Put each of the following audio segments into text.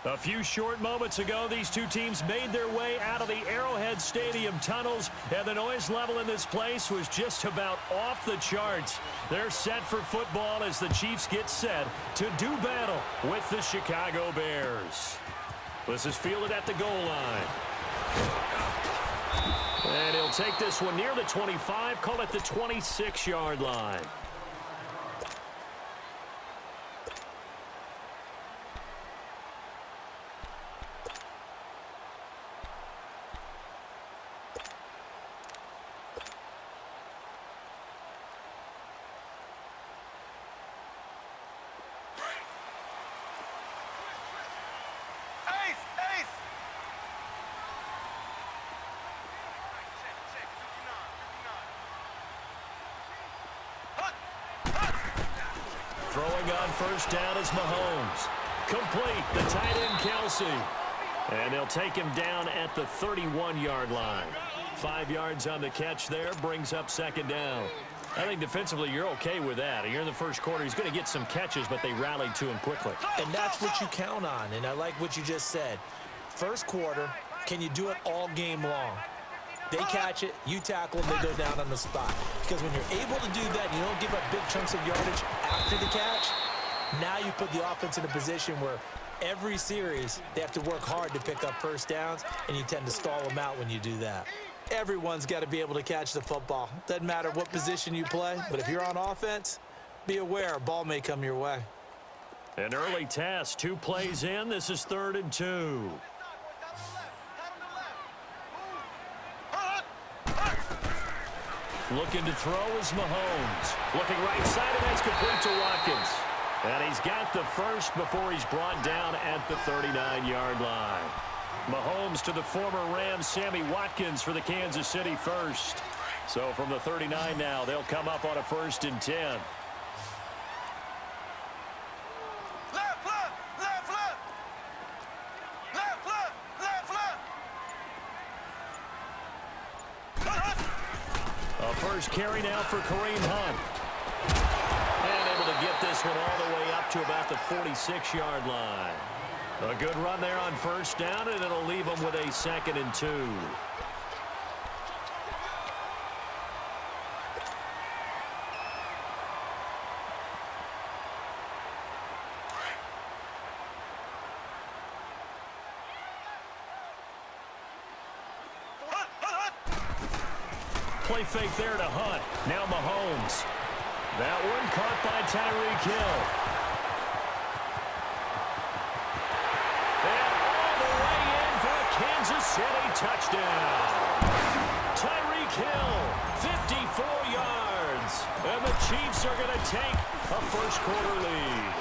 A few short moments ago, these two teams made their way out of the Arrowhead Stadium tunnels, and the noise level in this place was just about off the charts. They're set for football as the Chiefs get set to do battle with the Chicago Bears. This is fielded at the goal line. And he'll take this one near the 25, call it the 26-yard line. Throwing on first down is Mahomes. Complete, the tight end Kelsey. And they'll take him down at the 31-yard line. 5 yards on the catch there, brings up second down. I think defensively you're okay with that. Here in the first quarter, he's going to get some catches, but they rallied to him quickly. And that's what you count on, and I like what you just said. First quarter, can you do it all game long? They catch it, you tackle them, they go down on the spot. Because when you're able to do that, you don't give up big chunks of yardage after the catch, now you put the offense in a position where every series they have to work hard to pick up first downs, and you tend to stall them out when you do that. Everyone's got to be able to catch the football. Doesn't matter what position you play, but if you're on offense, be aware a ball may come your way. An early test, 2 plays in. This is 3rd and 2. Looking to throw is Mahomes. Looking right side, and that's complete to Watkins. And he's got the first before he's brought down at the 39-yard line. Mahomes to the former Rams, Sammy Watkins for the Kansas City first. So from the 39 now, they'll come up on a 1st and 10. Left, left, left, left. Left, left, left, left. A first carry now for Kareem Hunt. And able to get this one all the way up to about the 46-yard line. A good run there on first down, and it'll leave them with a 2nd and 2. Play fake there to Hunt. Now Mahomes. That one caught by Tyreek Hill. And all the way in for a Kansas City touchdown. Tyreek Hill, 54 yards. And the Chiefs are going to take a first quarter lead.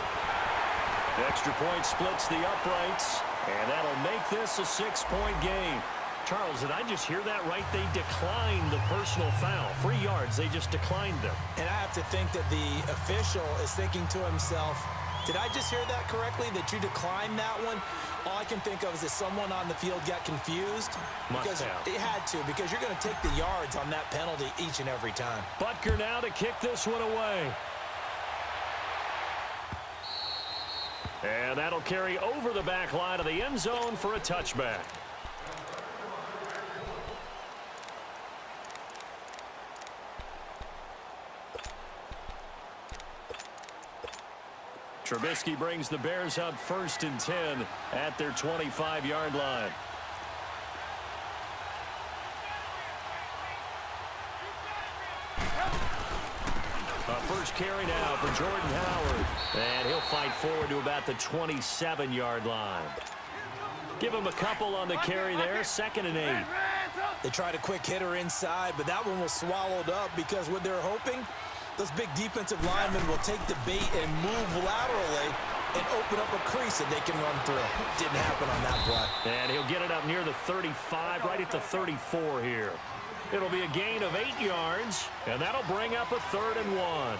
Extra point splits the uprights, and that'll make this a 6-point game. Charles, did I just hear that right? They declined the personal foul. 3 yards, they just declined them. And I have to think that the official is thinking to himself, did I just hear that correctly, that you declined that one? All I can think of is that someone on the field got confused. Must have. It had to, because you're going to take the yards on that penalty each and every time. Butker now to kick this one away. And that'll carry over the back line of the end zone for a touchback. Trubisky brings the Bears up 1st and 10 at their 25-yard line. A first carry now for Jordan Howard. And he'll fight forward to about the 27-yard line. Give him a couple on the carry there, 2nd and 8. They tried a quick hitter inside, but that one was swallowed up because what they're hoping, those big defensive linemen will take the bait and move laterally and open up a crease that they can run through. Didn't happen on that play. And he'll get it up near the 35, right at the 34 here. It'll be a gain of 8 yards, and that'll bring up a 3rd and 1.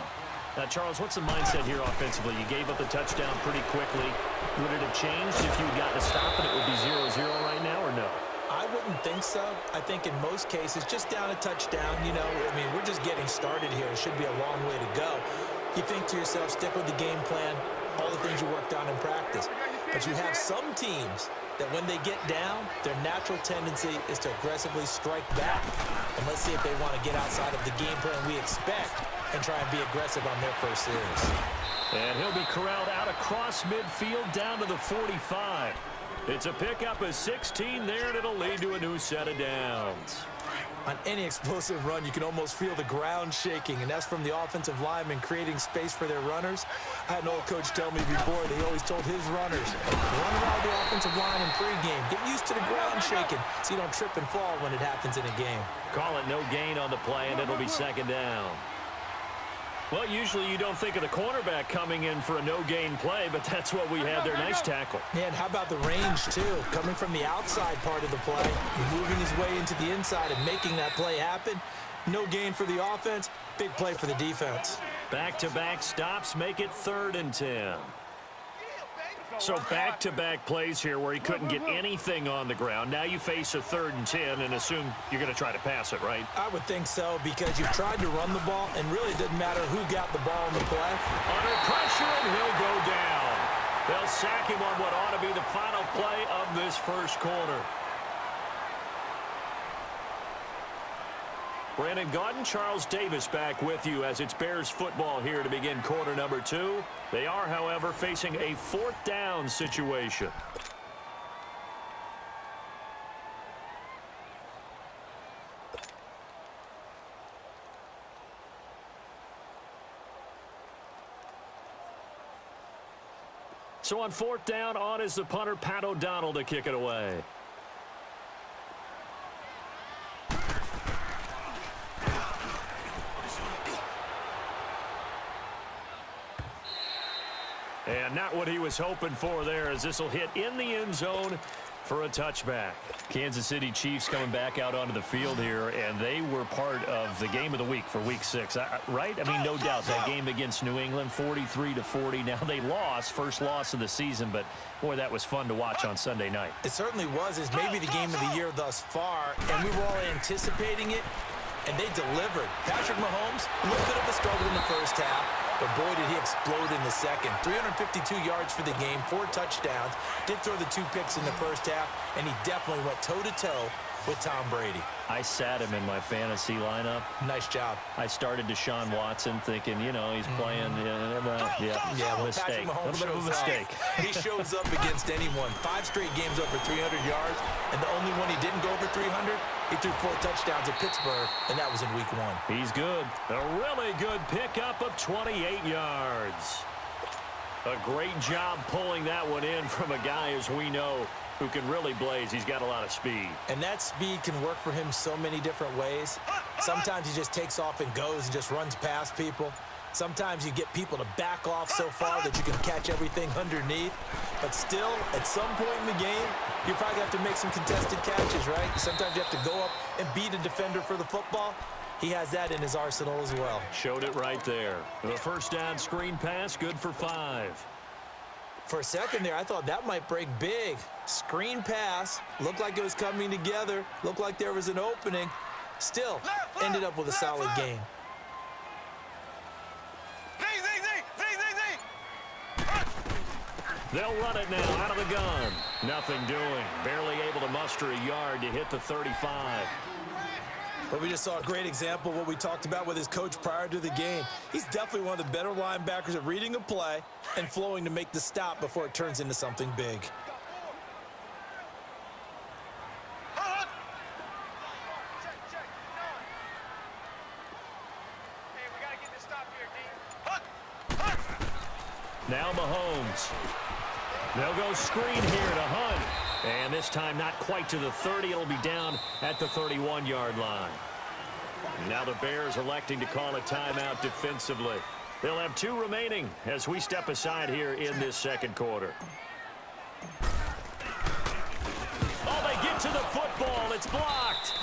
Now, Charles, what's the mindset here offensively? You gave up the touchdown pretty quickly. Would it have changed if you had gotten a stop and it would be 0-0 right now, or no? I wouldn't think so. I think in most cases, just down a touchdown, you know, I mean, we're just getting started here. It should be a long way to go. You think to yourself, stick with the game plan, all the things you worked on in practice. But you have some teams that when they get down, their natural tendency is to aggressively strike back. And let's see if they want to get outside of the game plan we expect and try and be aggressive on their first series. And he'll be corralled out across midfield down to the 45. It's a pickup of 16 there, and it'll lead to a new set of downs. On any explosive run, you can almost feel the ground shaking, and that's from the offensive linemen creating space for their runners. I had an old coach tell me before that he always told his runners, run around the offensive line in pregame. Get used to the ground shaking so you don't trip and fall when it happens in a game. Call it no gain on the play, and it'll be second down. Well, usually you don't think of the cornerback coming in for a no-gain play, but that's what we had there. Nice tackle. And how about the range, too? Coming from the outside part of the play, moving his way into the inside and making that play happen. No gain for the offense, big play for the defense. Back-to-back stops make it 3rd and 10. So back-to-back plays here where he couldn't get anything on the ground. Now you face a 3rd and 10 and assume you're going to try to pass it, right? I would think so, because you've tried to run the ball, and really it doesn't matter who got the ball in the play. Under pressure, and he'll go down. They'll sack him on what ought to be the final play of this first quarter. Brandon Gaudin, Charles Davis back with you as it's Bears football here to begin quarter number 2. They are, however, facing a 4th down situation. So on 4th down, on is the punter, Pat O'Donnell, to kick it away. And not what he was hoping for there, as this will hit in the end zone for a touchback. Kansas City Chiefs coming back out onto the field here, and they were part of the game of the week for Week 6, right? I mean, no doubt that game against New England, 43-40. Now they lost, first loss of the season, but boy, that was fun to watch on Sunday night. It certainly was. It's maybe the game of the year thus far, and we were all anticipating it, and they delivered. Patrick Mahomes, a little bit of a struggle in the first half. But boy, did he explode in the second. 352 yards for the game, 4 touchdowns. Did throw the 2 picks in the first half, and he definitely went toe-to-toe with Tom Brady. I sat him in my fantasy lineup. Nice job. I started Deshaun Watson thinking, you know, he's playing. Well, mistake. Patrick Mahomes A little bit of a shows mistake. He shows up against anyone. 5 straight games over 300 yards, and the only one he didn't go over 300, he threw 4 touchdowns at Pittsburgh, and that was in Week 1. He's good. A really good pickup of 28 yards. A great job pulling that one in from a guy, as we know, who can really blaze. He's got a lot of speed. And that speed can work for him so many different ways. Sometimes he just takes off and goes and just runs past people. Sometimes you get people to back off so far that you can catch everything underneath. But still, at some point in the game, you probably have to make some contested catches, right? Sometimes you have to go up and beat a defender for the football. He has that in his arsenal as well. Showed it right there. The first down screen pass, good for 5. For a second there, I thought that might break big. Screen pass, looked like it was coming together, looked like there was an opening. Still, ended up with a solid game. They'll run it now out of the gun. Nothing doing. Barely able to muster a yard to hit the 35. But we just saw a great example of what we talked about with his coach prior to the game. He's definitely one of the better linebackers at reading a play and flowing to make the stop before it turns into something big. Now Mahomes. They'll go screen here to Hunt. And this time not quite to the 30. It'll be down at the 31-yard line. Now the Bears electing to call a timeout defensively. They'll have 2 remaining as we step aside here in this second quarter. Oh, they get to the football. It's blocked.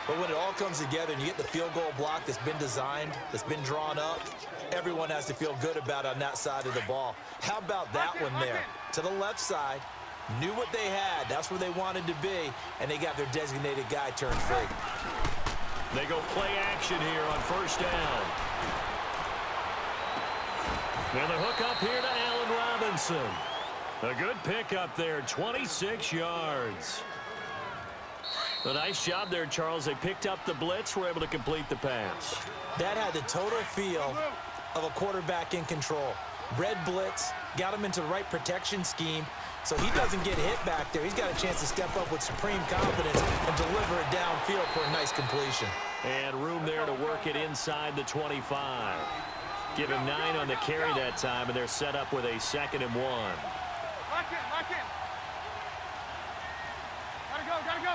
But when it all comes together and you get the field goal block that's been designed, that's been drawn up, everyone has to feel good about it on that side of the ball. How about that one there? To the left side, knew what they had. That's where they wanted to be, and they got their designated guy turned free. They go play action here on first down. Now the hook up here to Allen Robinson. A good pickup there, 26 yards. A nice job there, Charles. They picked up the blitz, were able to complete the pass. That had the total feel of a quarterback in control. Red blitz, got him into the right protection scheme, so he doesn't get hit back there. He's got a chance to step up with supreme confidence and deliver it downfield for a nice completion. And room there to work it inside the 25. Give him 9 on the carry that time, and they're set up with a 2nd and 1. Lock in. Gotta go.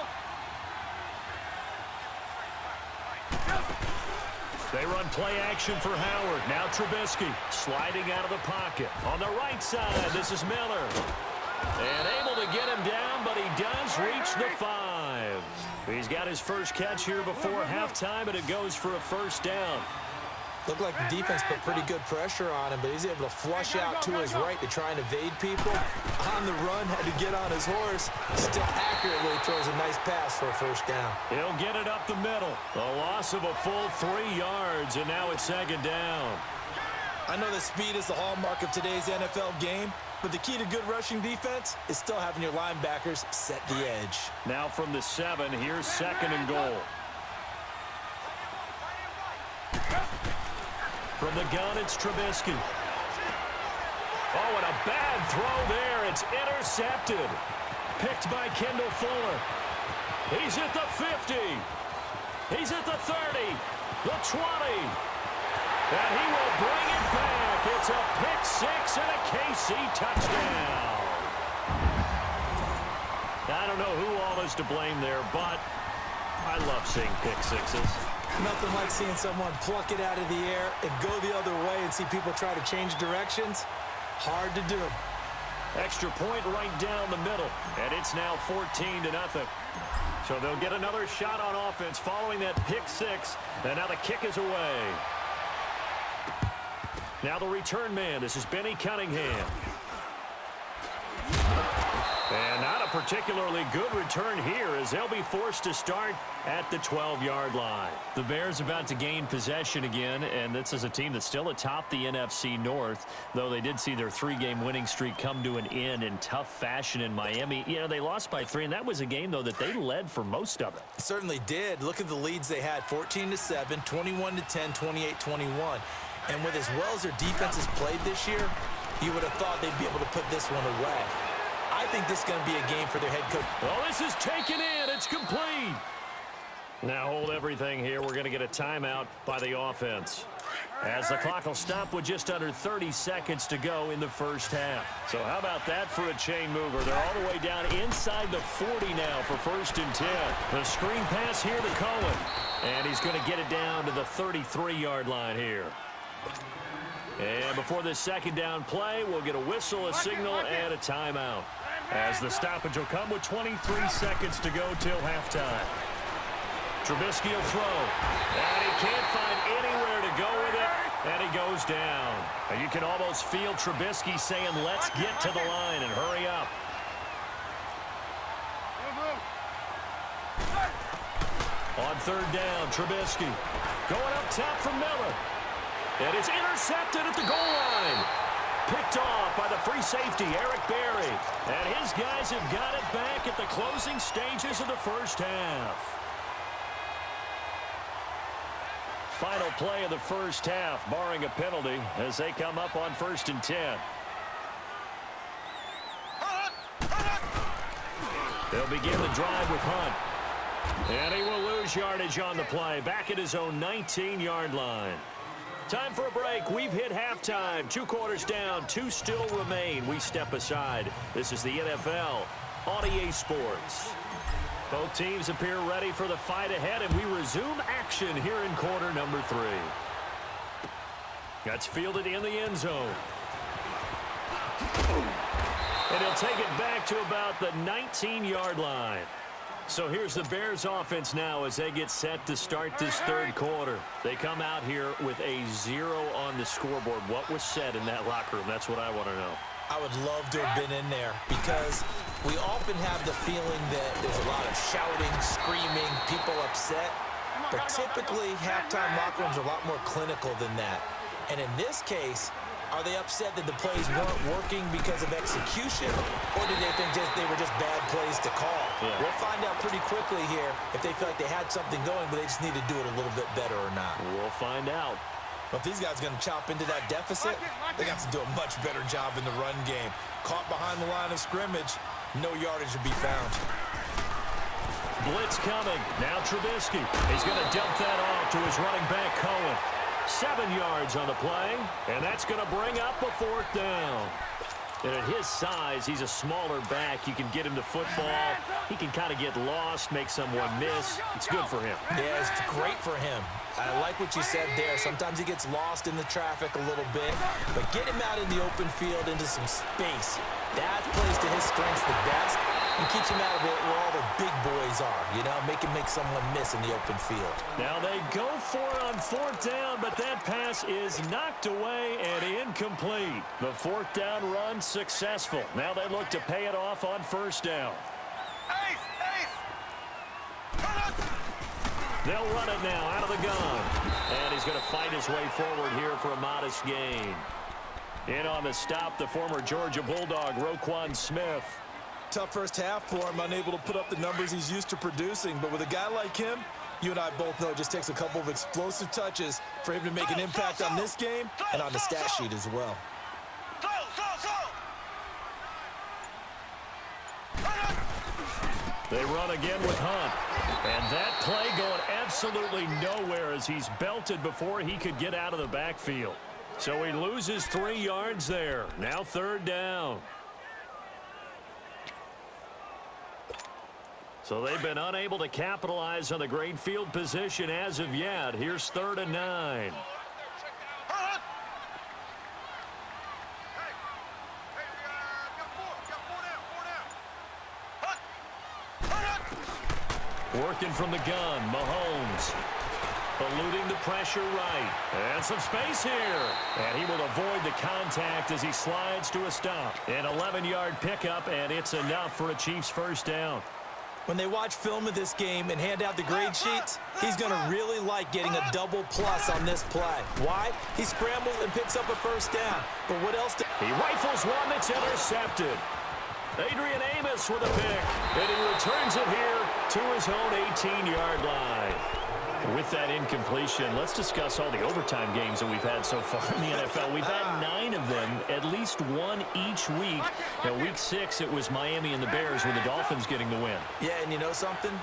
They run play action for Howard. Now Trubisky sliding out of the pocket. On the right side, this is Miller. And able to get him down, but he does reach the 5. He's got his first catch here before halftime, and it goes for a first down. Looked like the defense put pretty good pressure on him, but he's able to flush out to his right to try and evade people. On the run, had to get on his horse. Still accurately throws a nice pass for a first down. He'll get it up the middle. A loss of a full 3 yards, and now it's 2nd down. I know that speed is the hallmark of today's NFL game, but the key to good rushing defense is still having your linebackers set the edge. Now from the 7, here's 2nd and goal. From the gun, it's Trubisky. Oh, and a bad throw there. It's intercepted. Picked by Kendall Fuller. He's at the 50. He's at the 30. The 20. And he will bring it back. It's a pick 6 and a KC touchdown. I don't know who all is to blame there, but I love seeing pick 6s. Nothing like seeing someone pluck it out of the air and go the other way and see people try to change directions. Hard to do. Extra point right down the middle, and it's now 14-0. So they'll get another shot on offense following that pick 6, and now the kick is away. Now the return man. This is Benny Cunningham. And not a particularly good return here as they'll be forced to start at the 12-yard line. The Bears about to gain possession again, and this is a team that's still atop the NFC North, though they did see their 3-game winning streak come to an end in tough fashion in Miami. You know, they lost by 3, and that was a game, though, that they led for most of it. Certainly did. Look at the leads they had, 14-7, 21-10, 28-21. And with as well as their defense has played this year, you would have thought they'd be able to put this one away. I think this is going to be a game for their head coach. Well, this is taken in. It's complete. Now hold everything here. We're going to get a timeout by the offense, as the clock will stop with just under 30 seconds to go in the first half. So how about that for a chain mover? They're all the way down inside the 40 now for 1st and 10. The screen pass here to Cohen, and he's going to get it down to the 33-yard line here. And before this 2nd down play, we'll get a whistle, a signal, and a timeout, as the stoppage will come with 23 seconds to go till halftime. Trubisky will throw, and he can't find anywhere to go with it, and he goes down. And you can almost feel Trubisky saying, let's get to the line and hurry up. On 3rd down, Trubisky going up top from Miller. And it's intercepted at the goal line. Picked off by the free safety, Eric Berry. And his guys have got it back at the closing stages of the first half. Final play of the first half, barring a penalty, as they come up on 1st and 10. They'll begin the drive with Hunt. And he will lose yardage on the play, back at his own 19-yard line. Time for a break. We've hit halftime. 2 quarters down. 2 still remain. We step aside. This is the NFL on EA Sports. Both teams appear ready for the fight ahead, and we resume action here in quarter number 3. That's fielded in the end zone. And he'll take it back to about the 19-yard line. So here's the Bears offense now as they get set to start this 3rd quarter. They come out here with a 0 on the scoreboard. What was said in that locker room? That's what I want to know. I would love to have been in there because we often have the feeling that there's a lot of shouting, screaming, people upset. But typically, halftime locker rooms are a lot more clinical than that. And in this case, Are they upset that the plays weren't working because of execution, or did they think they were just bad plays to call? Yeah. We'll find out pretty quickly here if they feel like they had something going, but they just need to do it a little bit better or not. We'll find out. But if these guys are going to chop into that deficit, they got to do a much better job in the run game. Caught behind the line of scrimmage, no yardage to be found. Blitz coming. Now Trubisky. He's going to dump that off to his running back, Cohen. 7 yards on the play, and that's going to bring up a 4th down. And at his size, he's a smaller back. You can get him the football. He can kind of get lost, make someone miss. It's good for him. Yeah, it's great for him. I like what you said there. Sometimes he gets lost in the traffic a little bit, but get him out in the open field into some space. That plays to his strengths the best and keeps him out of it where all the big boys are, you know, make him make someone miss in the open field. Now they go for it on 4th down, but that pass is knocked away and incomplete. The 4th down run successful. Now they look to pay it off on 1st down. They'll run it now out of the gun. And he's going to fight his way forward here for a modest gain. In on the stop, the former Georgia Bulldog, Roquan Smith. Tough first half for him, unable to put up the numbers he's used to producing. But with a guy like him, you and I both know it just takes a couple of explosive touches for him to make an impact on this game and on the stat sheet as well. They run again with Hunt. And that play going absolutely nowhere as he's belted before he could get out of the backfield. So he loses 3 yards there. Now 3rd down. So they've been unable to capitalize on the great field position as of yet. Here's 3rd and 9. Working from the gun, Mahomes. Eluding the pressure right. And some space here. And he will avoid the contact as he slides to a stop. An 11-yard pickup, and it's enough for a Chiefs 1st down. When they watch film of this game and hand out the grade sheets, he's going to really like getting a double plus on this play. Why? He scrambles and picks up a 1st down. But what else? He rifles one that's intercepted. Adrian Amos with a pick, and he returns it here to his own 18-yard line. With that incompletion, let's discuss all the overtime games that we've had so far in the NFL. We've had 9 of them, at least one each week. Now, week 6, it was Miami and the Bears with the Dolphins getting the win. Yeah, and you know something?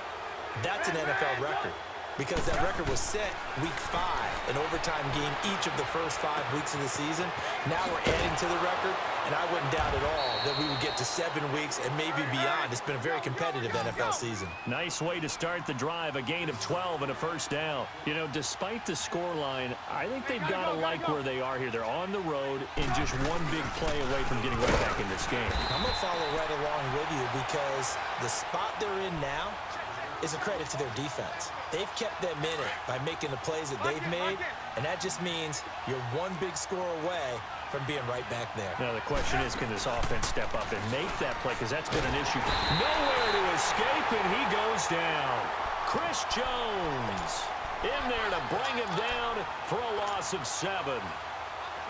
That's an NFL record because that record was set week 5, an overtime game each of the first 5 weeks of the season. Now we're adding to the record, and I wouldn't doubt at all that we would get to 7 weeks and maybe beyond. It's been a very competitive NFL season. Nice way to start the drive, a gain of 12 and a 1st down. You know, despite the scoreline, I think they've got to like where they are here. They're on the road and just one big play away from getting right back in this game. I'm going to follow right along with you because the spot they're in now is a credit to their defense. They've kept them in it by making the plays that they've made, and that just means you're one big score away from being right back there. Now, the question is, can this offense step up and make that play? Because that's been an issue. Nowhere to escape, and he goes down. Chris Jones in there to bring him down for a loss of 7.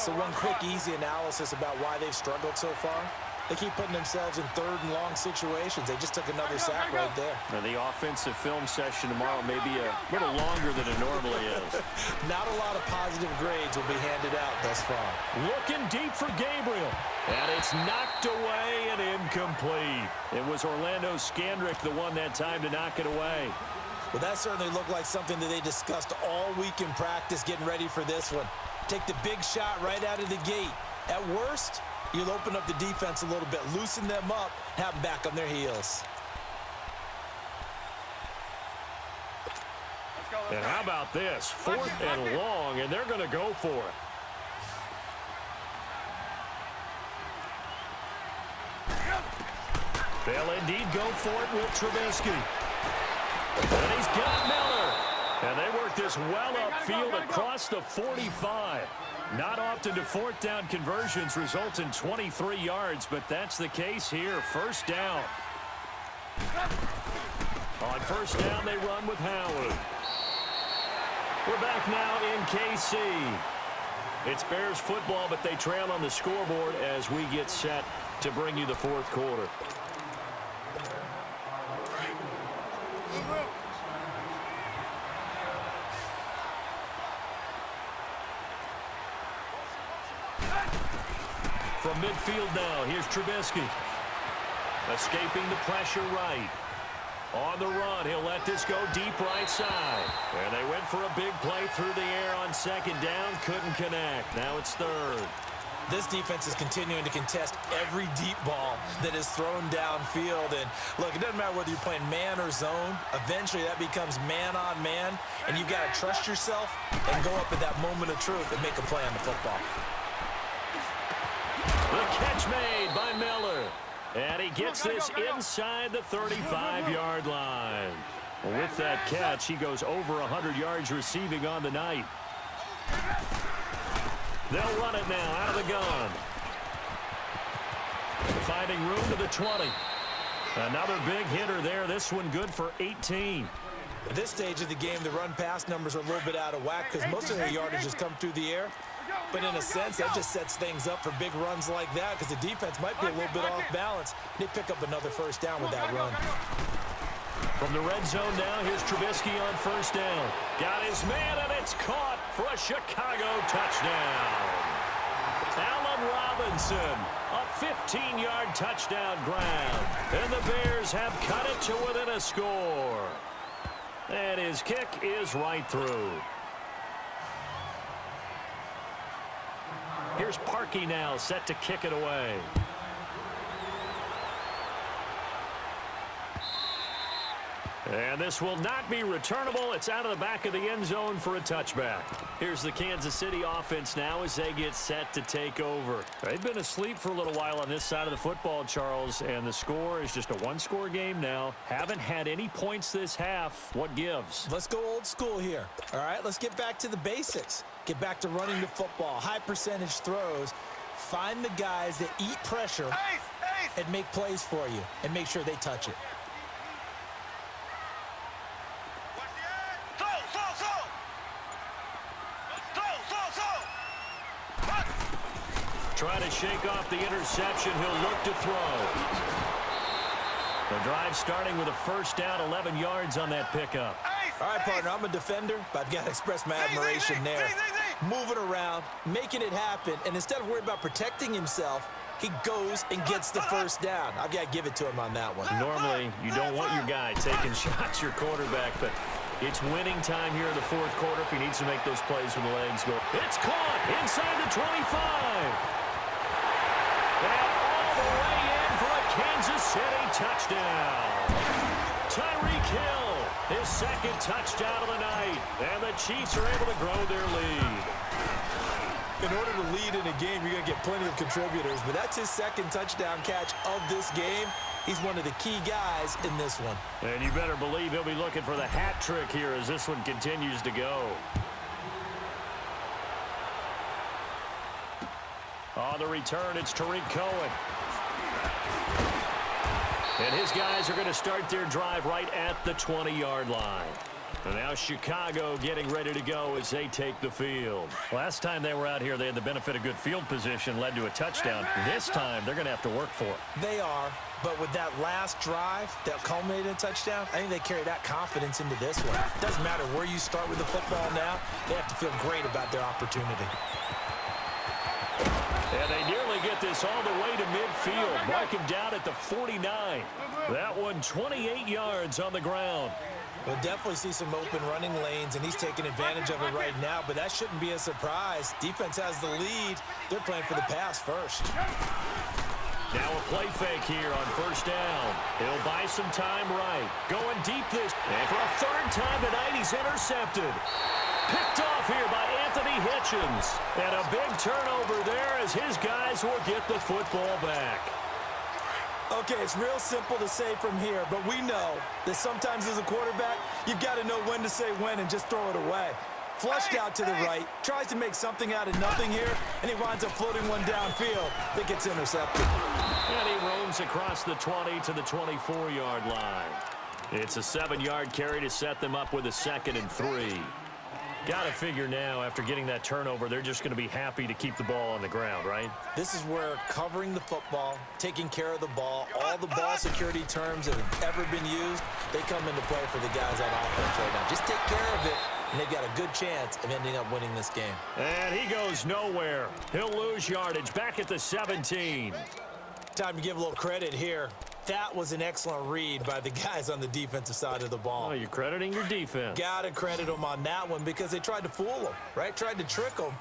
So one quick, easy analysis about why they've struggled so far. They keep putting themselves in 3rd and long situations. They just took another sack right there. Now, the offensive film session tomorrow may be a little longer than it normally is. Not a lot of positive grades will be handed out thus far. Looking deep for Gabriel. And it's knocked away and incomplete. It was Orlando Scandrick the one that time to knock it away. Well, that certainly looked like something that they discussed all week in practice getting ready for this one. Take the big shot right out of the gate. At worst, you'll open up the defense a little bit, loosen them up, have them back on their heels. And how about this? 4th and long, and they're going to go for it. They'll indeed go for it with Trubisky. And he's got Miller. And they work this well upfield across the 45. Not often do 4th down conversions result in 23 yards, but that's the case here. 1st down. On 1st down, they run with Howard. We're back now in KC. It's Bears football, but they trail on the scoreboard as we get set to bring you the fourth quarter. From midfield now, here's Trubisky. Escaping the pressure right. On the run, he'll let this go deep right side. And they went for a big play through the air on second down. Couldn't connect. Now it's third. This defense is continuing to contest every deep ball that is thrown downfield. And, look, it doesn't matter whether you're playing man or zone. Eventually, that becomes man on man. And you've got to trust yourself and go up at that moment of truth and make a play on the football. The catch made by Miller. And he gets this inside the 35-yard line. With that catch, he goes over 100 yards receiving on the night. They'll run it now out of the gun. Finding room to the 20. Another big hitter there. This one good for 18. At this stage of the game, the run-pass numbers are a little bit out of whack because most of their yardage has come through the air. But in a sense, that just sets things up for big runs like that because the defense might be a little bit off balance. They pick up another first down with that run. From the red zone now, here's Trubisky on first down. Got his man, and it's caught for a Chicago touchdown. Allen Robinson, a 15-yard touchdown grab. And the Bears have cut it to within a score. And his kick is right through. Here's Parkey now, set to kick it away. And this will not be returnable. It's out of the back of the end zone for a touchback. Here's the Kansas City offense now as they get set to take over. They've been asleep for a little while on this side of the football, Charles, and the score is just a one-score game now. Haven't had any points this half. What gives? Let's go old school here. All right, let's get back to the basics. Get back to running the football, high percentage throws. Find the guys that eat pressure and make plays for you and make sure they touch it. Try to shake off the interception. He'll look to throw. The drive starting with a first down, 11 yards on that pickup. All right, partner, I'm a defender, but I've got to express my admiration there. Moving around, making it happen, and instead of worrying about protecting himself, he goes and gets the first down. I've got to give it to him on that one. Normally, you don't want your guy taking shots, your quarterback, but it's winning time here in the fourth quarter if he needs to make those plays when the legs go. It's caught inside the 25. And all the way in for a Kansas City touchdown. Tyreek Hill, his second touchdown of the night. And the Chiefs are able to grow their lead. In order to lead in a game, you're going to get plenty of contributors, but that's his second touchdown catch of this game. He's one of the key guys in this one. And you better believe he'll be looking for the hat trick here as this one continues to go. On the return, it's Tariq Cohen. And his guys are going to start their drive right at the 20-yard line. And now Chicago getting ready to go as they take the field. Last time they were out here, they had the benefit of good field position, led to a touchdown. This time, they're going to have to work for it. They are, but with that last drive that culminated in a touchdown, I think they carry that confidence into this one. Doesn't matter where you start with the football now, they have to feel great about their opportunity. And they nearly get this all the way to midfield. Mark him down at the 49. That one 28 yards on the ground. We'll definitely see some open running lanes, and he's taking advantage of it right now, but that shouldn't be a surprise. Defense has the lead. They're playing for the pass first. Now a play fake here on first down. He'll buy some time right. Going deep this. And for a third time tonight, he's intercepted. Picked off here by Anthony Hitchens. And a big turnover there as his guys will get the football back. Okay, it's real simple to say from here, but we know that sometimes as a quarterback, you've got to know when to say when and just throw it away. Flushed out to the right, tries to make something out of nothing here, and he winds up floating one downfield that gets intercepted. And he roams across the 20 to the 24-yard line. It's a 7-yard carry to set them up with a 2nd and 3. Got to figure now, after getting that turnover, they're just going to be happy to keep the ball on the ground, right? This is where covering the football, taking care of the ball, all the ball security terms that have ever been used, they come into play for the guys on offense right now. Just take care of it, and they've got a good chance of ending up winning this game. And he goes nowhere. He'll lose yardage back at the 17. Time to give a little credit here. That was an excellent read by the guys on the defensive side of the ball. Oh, you're crediting your defense. Got to credit them on that one because they tried to fool them, right? Tried to trick them,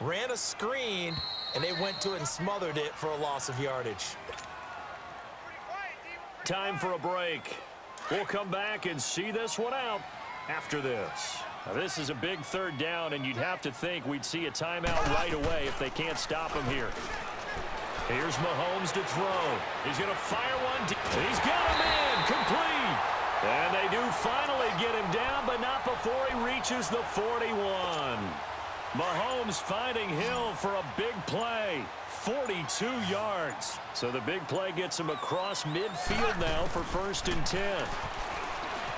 ran a screen, and they went to it and smothered it for a loss of yardage. Time for a break. We'll come back and see this one out after this. Now, this is a big third down, and you'd have to think we'd see a timeout right away if they can't stop him here. Here's Mahomes to throw. He's going to fire one. He's got him in. Complete. And they do finally get him down, but not before he reaches the 41. Mahomes finding Hill for a big play. 42 yards. So the big play gets him across midfield now for 1st and 10.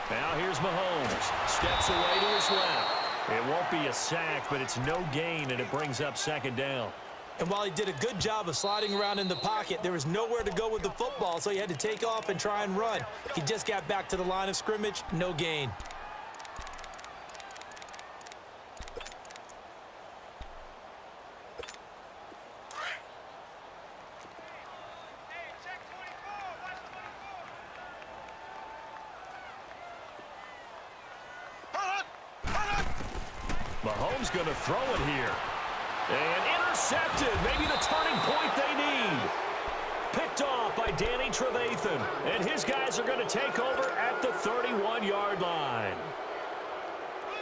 Now here's Mahomes. Steps away to his left. It won't be a sack, but it's no gain, and it brings up 2nd down. And while he did a good job of sliding around in the pocket, there was nowhere to go with the football, so he had to take off and try and run. He just got back to the line of scrimmage, no gain. Mahomes going to throw it here. And intercepted. Maybe the turning point they need. Picked off by Danny Trevathan. And his guys are going to take over at the 31-yard line.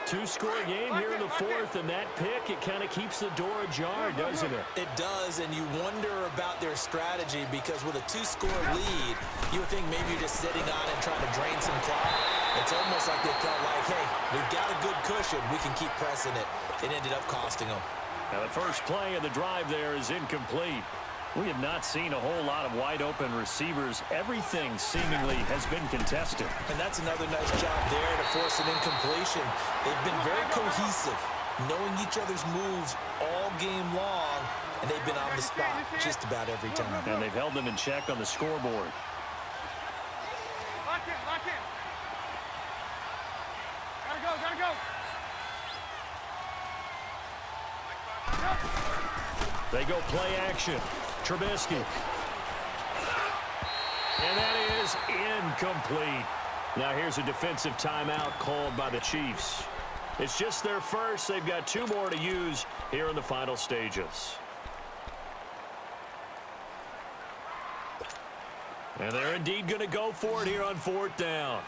2-score game here in the 4th, and that pick, it kind of keeps the door ajar, doesn't it? It does, and you wonder about their strategy because with a 2-score lead, you would think maybe you're just sitting on it trying to drain some clock. It's almost like they felt like, hey, we've got a good cushion. We can keep pressing it. It ended up costing them. Now the first play of the drive there is incomplete. We have not seen a whole lot of wide-open receivers. Everything seemingly has been contested. And that's another nice job there to force an incompletion. They've been very cohesive, knowing each other's moves all game long, and they've been on the spot just about every time. And they've held them in check on the scoreboard. Lock in, lock in. Gotta go, gotta go. They go play action. Trubisky. And that is incomplete. Now here's a defensive timeout called by the Chiefs. It's just their first. They've got 2 more to use here in the final stages. And they're indeed going to go for it here on 4th down.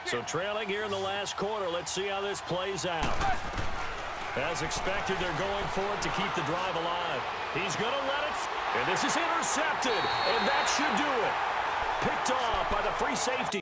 So trailing here in the last quarter. Let's see how this plays out. As expected, they're going for it to keep the drive alive. He's going to let it. And this is intercepted. And that should do it. Picked off by the free safety.